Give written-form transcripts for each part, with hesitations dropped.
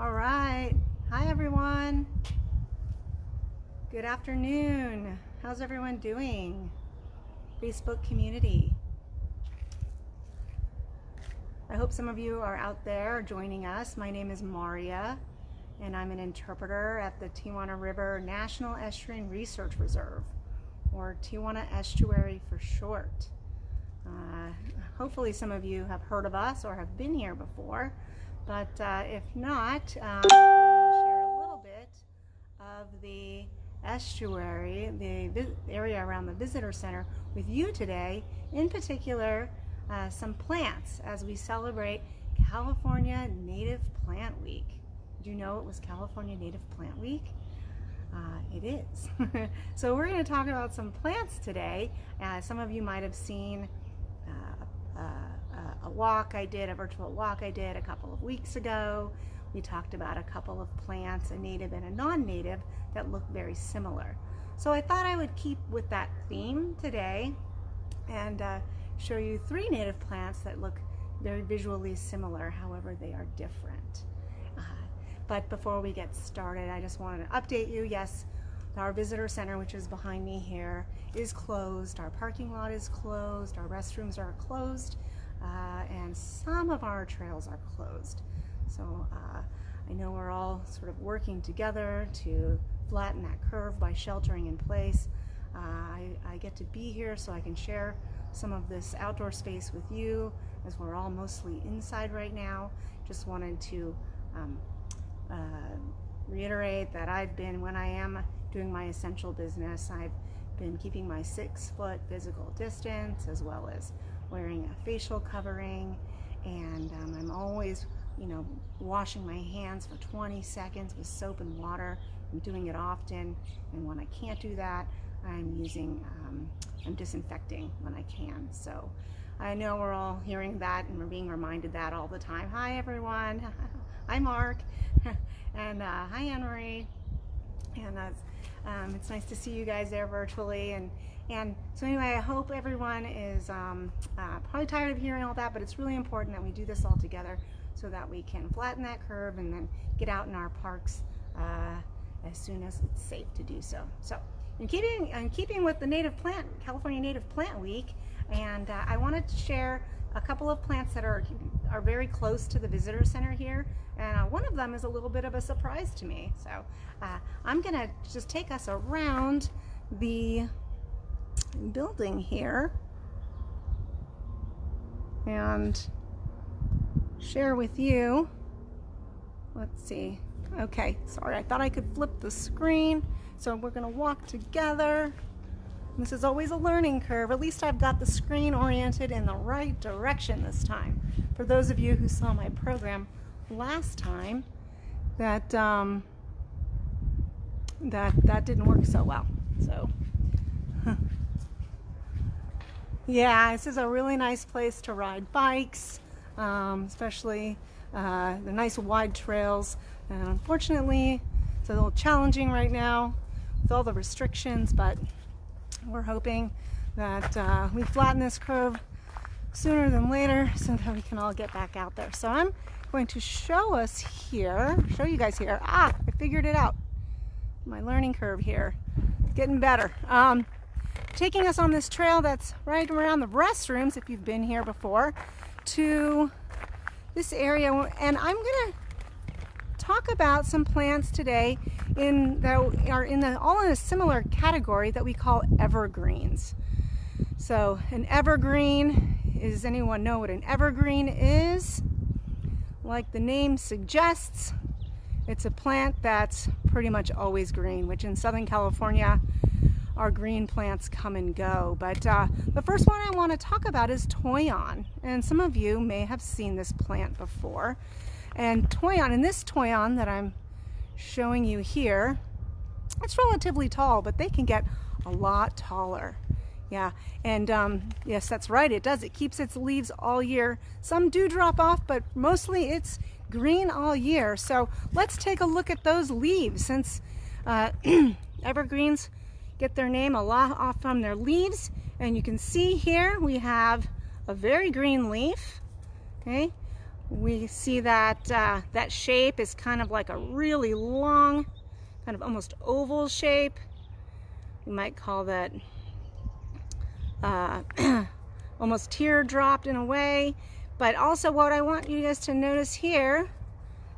All right. Hi, everyone. Good afternoon. How's everyone doing? Facebook community. I hope some of you are out there joining us. My name is Maria, and I'm an interpreter at the Tijuana River National Estuary Research Reserve, or Tijuana Estuary for short. Hopefully some of you have heard of us or have been here before, but if not, I'm going to share a little bit of the estuary, the area around the visitor center with you today, in particular some plants as we celebrate California Native Plant Week. Did you know it was California Native Plant Week? It is. So we're going to talk about some plants today. Some of you might have seen a virtual walk I did a couple of weeks ago. We talked about a couple of plants, a native and a non-native, that look very similar. So I thought I would keep with that theme today and show you three native plants that look very visually similar, however they are different. But before we get started, I just wanted to update you. Yes, our visitor center, which is behind me here, is closed. Our parking lot is closed. Our restrooms are closed. And some of our trails are closed. So I know we're all sort of working together to flatten that curve by sheltering in place. I get to be here so I can share some of this outdoor space with you, as we're all mostly inside right now. Just wanted to reiterate that when I am doing my essential business, I've been keeping my 6-foot physical distance, as well as wearing a facial covering, and I'm always, washing my hands for 20 seconds with soap and water. I'm doing it often, and when I can't do that, I'm disinfecting when I can. So I know we're all hearing that, and we're being reminded that all the time. Hi, everyone. Hi, Mark. And hi, Anne-Marie. And it's nice to see you guys there virtually. And so anyway, I hope everyone is probably tired of hearing all that, but it's really important that we do this all together so that we can flatten that curve and then get out in our parks as soon as it's safe to do so. So in keeping with the California Native Plant Week, and I wanted to share a couple of plants that are very close to the visitor center here, and one of them is a little bit of a surprise to me. So I'm gonna just take us around the building here and share with you. Let's see. Okay, sorry, I thought I could flip the screen. So we're gonna walk together. This is always a learning curve. At least I've got the screen oriented in the right direction this time. For those of you who saw my program last time, that didn't work so well. So yeah, this is a really nice place to ride bikes, especially the nice wide trails. And unfortunately, it's a little challenging right now with all the restrictions, but we're hoping that we flatten this curve sooner than later so that we can all get back out there. So I'm going to show you guys here. I figured it out. My learning curve here, getting better. Taking us on this trail that's right around the restrooms, if you've been here before, to this area. And I'm gonna talk about some plants today that are all in a similar category that we call evergreens. So an evergreen, does anyone know what an evergreen is? Like the name suggests, it's a plant that's pretty much always green, which in Southern California, our green plants come and go. But the first one I want to talk about is toyon. And some of you may have seen this plant before. And this toyon that I'm showing you here, it's relatively tall, but they can get a lot taller. Yeah, and yes, that's right, it does. It keeps its leaves all year. Some do drop off, but mostly it's green all year. So let's take a look at those leaves, since evergreens get their name a lot off from their leaves. And you can see here we have a very green leaf, okay? We see that that shape is kind of like a really long, kind of almost oval shape. We might call that almost teardropped in a way. But also what I want you guys to notice here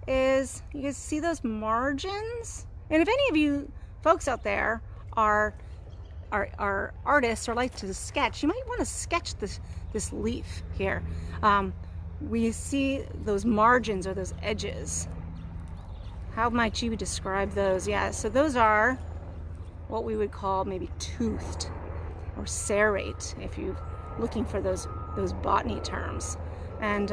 is, you guys see those margins? And if any of you folks out there are artists or like to sketch, you might want to sketch this leaf here. We see those margins or those edges. How might you describe those? Yeah, so those are what we would call maybe toothed or serrate, if you're looking for those botany terms. And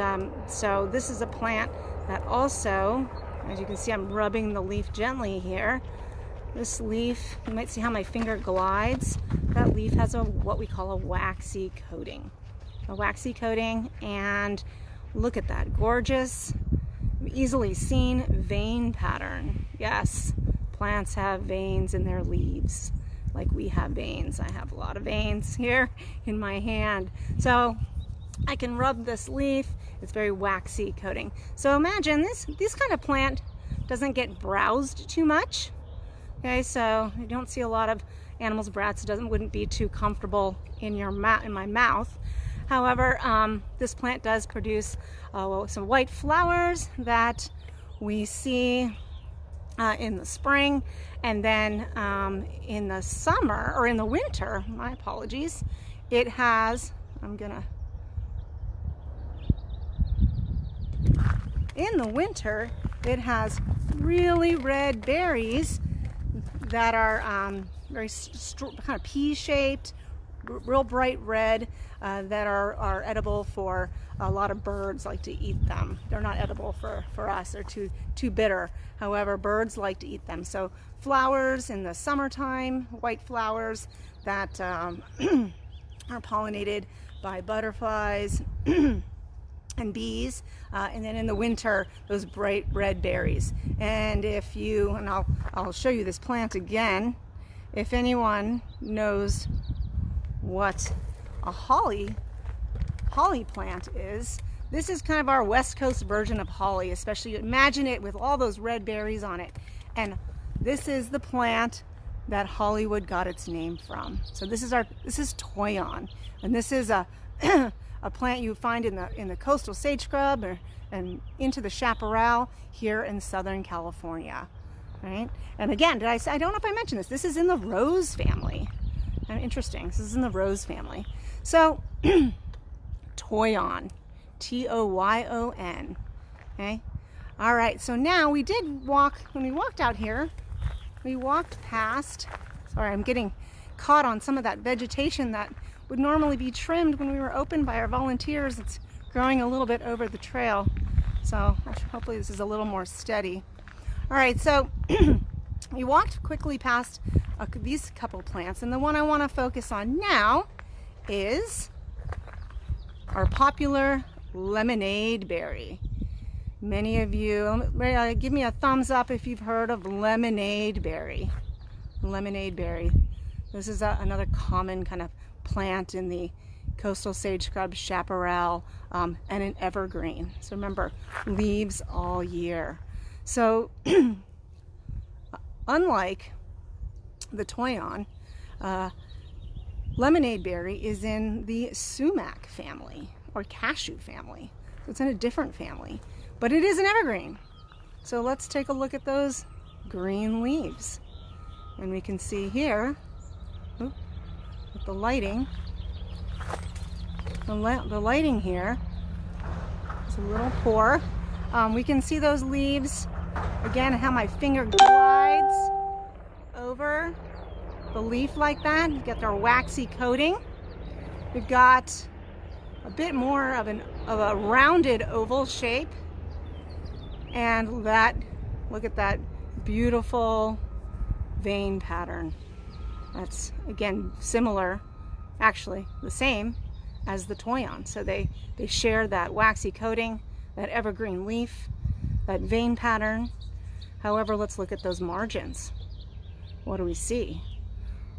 so this is a plant that also, as you can see, I'm rubbing the leaf gently here. This leaf, you might see how my finger glides. That leaf has what we call a waxy coating. A waxy coating, and look at that gorgeous, easily seen vein pattern. Yes, plants have veins in their leaves, like we have veins. I have a lot of veins here in my hand. So I can rub this leaf. It's very waxy coating. So imagine this kind of plant doesn't get browsed too much. Okay, so you don't see a lot of animals browsed. It wouldn't be too comfortable in my mouth. However, this plant does produce some white flowers that we see in the spring, and then in the summer, or in the winter, my apologies, it has, in the winter, it has really red berries that are very kind of pea-shaped, real bright red, that are edible for a lot of birds. Like to eat them. They're not edible for us. They're too bitter. However, birds like to eat them. So flowers in the summertime, white flowers that are pollinated by butterflies and bees, and then in the winter, those bright red berries. And I'll show you this plant again. If anyone knows what a holly plant is, this is kind of our West Coast version of holly. Especially imagine it with all those red berries on it. And this is the plant that Hollywood got its name from. So this is toyon, and this is a a plant you find in the coastal sage scrub and into the chaparral here in Southern California, right? And again, I don't know if I mentioned this. This is in the rose family. Kind of interesting. This is in the rose family. So toyon, T-O-Y-O-N. Okay. All right. So now we did walk. When we walked out here, we walked past. Sorry, I'm getting caught on some of that vegetation that would normally be trimmed when we were open by our volunteers. It's growing a little bit over the trail, so hopefully this is a little more steady. All right, so we walked quickly past these couple plants, and the one I want to focus on now is our popular lemonade berry. Many of you, give me a thumbs up if you've heard of lemonade berry. Lemonade berry. This is another common kind of plant in the coastal sage scrub, chaparral, and an evergreen. So remember, leaves all year. So unlike the toyon, lemonade berry is in the sumac family or cashew family. So it's in a different family, but it is an evergreen. So let's take a look at those green leaves. And we can see here, with the lighting, the lighting here is a little poor. We can see those leaves, again, how my finger glides over the leaf like that. You get their waxy coating. We've got a bit more of a rounded oval shape, and look at that beautiful vein pattern. That's again similar, actually the same as the toyon. So they share that waxy coating, that evergreen leaf, that vein pattern. However, let's look at those margins. What do we see?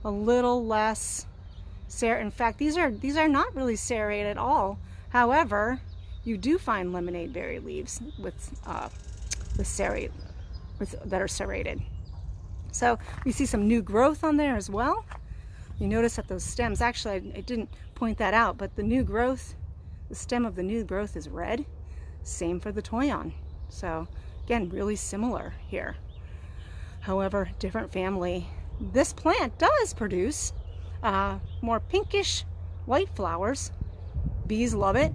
A little less serrate. In fact, these are not really serrate at all. However, you do find lemonade berry leaves that are serrated. So you see some new growth on there as well. You notice that those stems, actually I didn't point that out, but the new growth, the stem of the new growth is red. Same for the toyon. So again, really similar here. However, different family. This plant does produce more pinkish white flowers. Bees love it.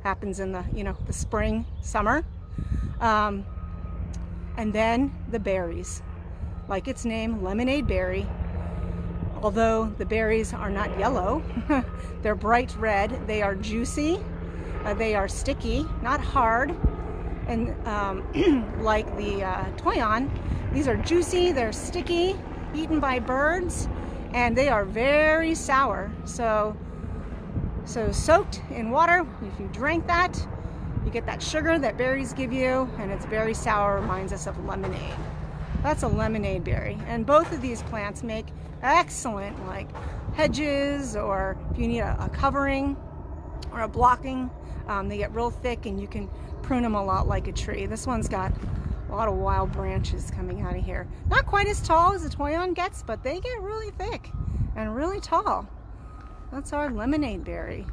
Happens in the, the spring, summer. And then the berries. Like its name, lemonade berry. Although the berries are not yellow, they're bright red. They are juicy. They are sticky, not hard. And like the toyon, these are juicy, they're sticky, eaten by birds, and they are very sour. So soaked in water, if you drink that, you get that sugar that berries give you, and it's very sour, reminds us of lemonade. That's a lemonade berry. And both of these plants make excellent like hedges, or if you need a covering or a blocking. They get real thick and you can prune them a lot like a tree. This one's got a lot of wild branches coming out of here. Not quite as tall as the toyon gets, but they get really thick and really tall. That's our lemonade berry.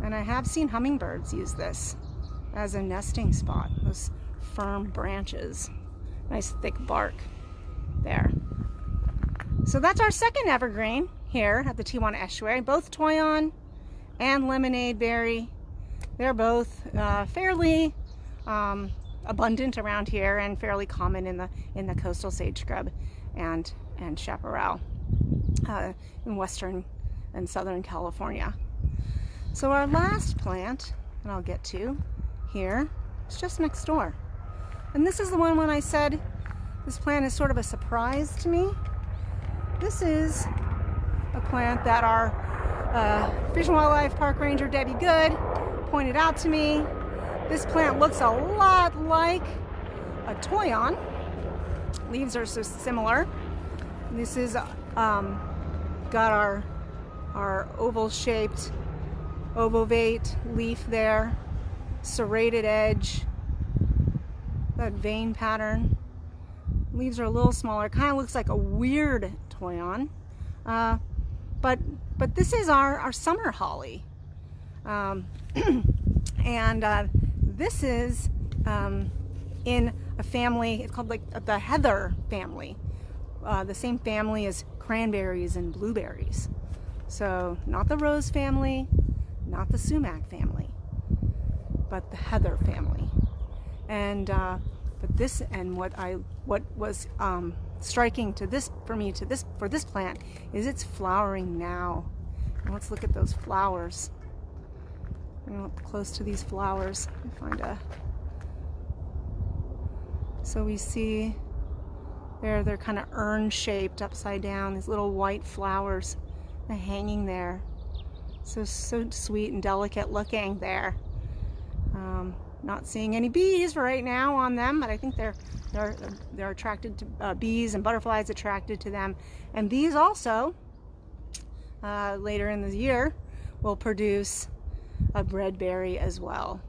And I have seen hummingbirds use this as a nesting spot. Those firm branches. Nice thick bark there. So that's our second evergreen here at the Tijuana Estuary. Both toyon and lemonade berry. They're both fairly abundant around here and fairly common in the coastal sage scrub and chaparral in western and southern California. So our last plant that I'll get to here is just next door. And this is the one when I said this plant is sort of a surprise to me. This is a plant that our Fish and Wildlife Park Ranger Debbie Good pointed out to me. This plant looks a lot like a toyon. Leaves are so similar. This is got our oval-shaped ovovate leaf there, serrated edge, that vein pattern. Leaves are a little smaller. Kind of looks like a weird toyon, but this is our summer holly, and this is in a family. It's called like the heather family, the same family as cranberries and blueberries. So not the rose family, not the sumac family, but the heather family. And but this, and what was striking to this for this plant is it's flowering now. And let's look at those flowers. I'm gonna look close to these flowers and find a. So we see they're kind of urn shaped, upside down. These little white flowers hanging there. So sweet and delicate looking there. Not seeing any bees right now on them, but I think they're attracted to bees and butterflies attracted to them. And these also later in the year will produce a red berry as well.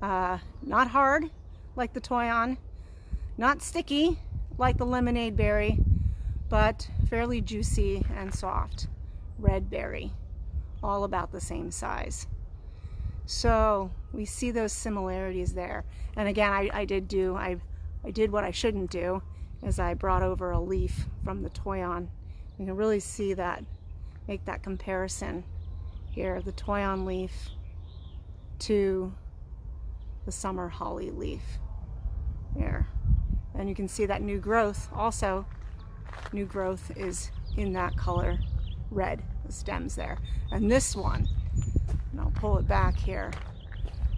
Not hard like the toyon, not sticky like the lemonade berry, but fairly juicy and soft. Red berry, all about the same size. So we see those similarities there. And again, I did what I shouldn't do, is I brought over a leaf from the toyon. You can really see that, make that comparison here, the toyon leaf to the summer holly leaf there. And you can see that new growth also. New growth is in that color red, the stems there. And this one, and I'll pull it back here,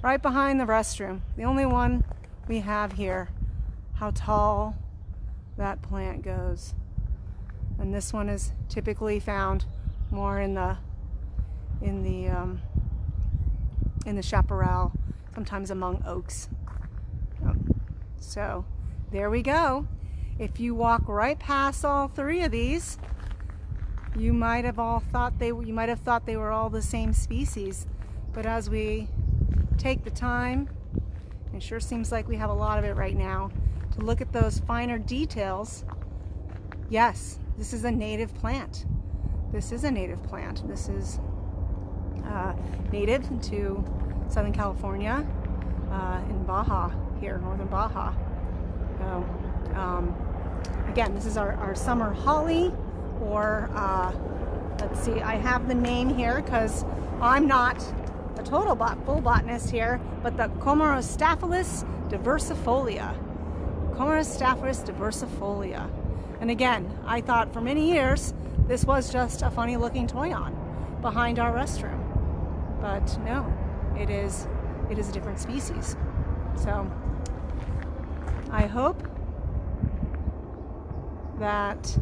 right behind the restroom, the only one we have here, how tall that plant goes. And this one is typically found more in the chaparral, sometimes among oaks. So there we go. If you walk right past all three of these, you might have thought they were all the same species. But as we take the time, it sure seems like we have a lot of it right now, to look at those finer details. Yes, this is a native plant. This is a native plant. This is native to Southern California, in Baja, here, northern Baja. So, again, this is our summer holly, or let's see, I have the name here because I'm not a total full botanist here, but the Comarostaphylos diversifolia. Comarostaphylos diversifolia. And again, I thought for many years this was just a funny looking toy on behind our restroom. But no, it is a different species. So I hope that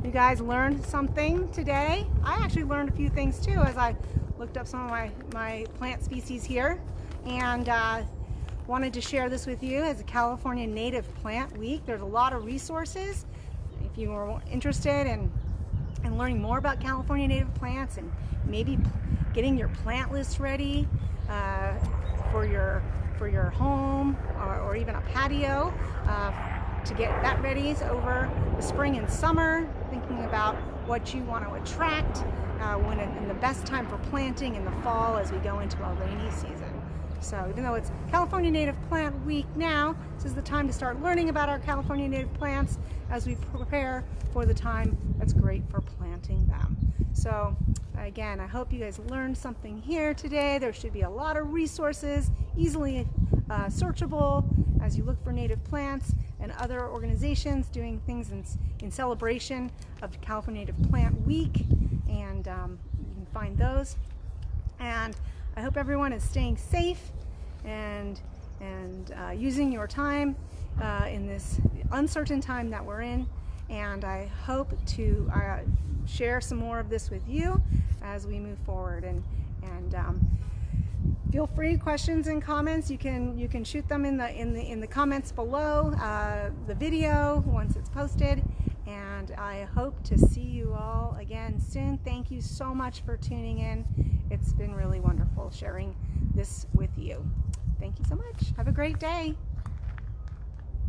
you guys learned something today. I actually learned a few things too as I looked up some of my plant species here, and wanted to share this with you as a California Native Plant Week. There's a lot of resources if you are interested in learning more about California native plants, and maybe getting your plant list ready for your home, or even a patio, to get that ready over the spring and summer, thinking about what you want to attract in the best time for planting in the fall as we go into our rainy season. So even though it's California Native Plant Week now, this is the time to start learning about our California native plants as we prepare for the time that's great for planting them. So again, I hope you guys learned something here today. There should be a lot of resources, easily searchable, as you look for native plants, and other organizations doing things in celebration of the California Native Plant Week, and you can find those. And I hope everyone is staying safe and using your time in this uncertain time that we're in. And I hope to share some more of this with you as we move forward. And feel free, questions and comments, you can shoot them in the comments below the video once it's posted. And I hope to see you all again soon. Thank you so much for tuning in. It's been really wonderful sharing this with you. Thank you so much. Have a great day.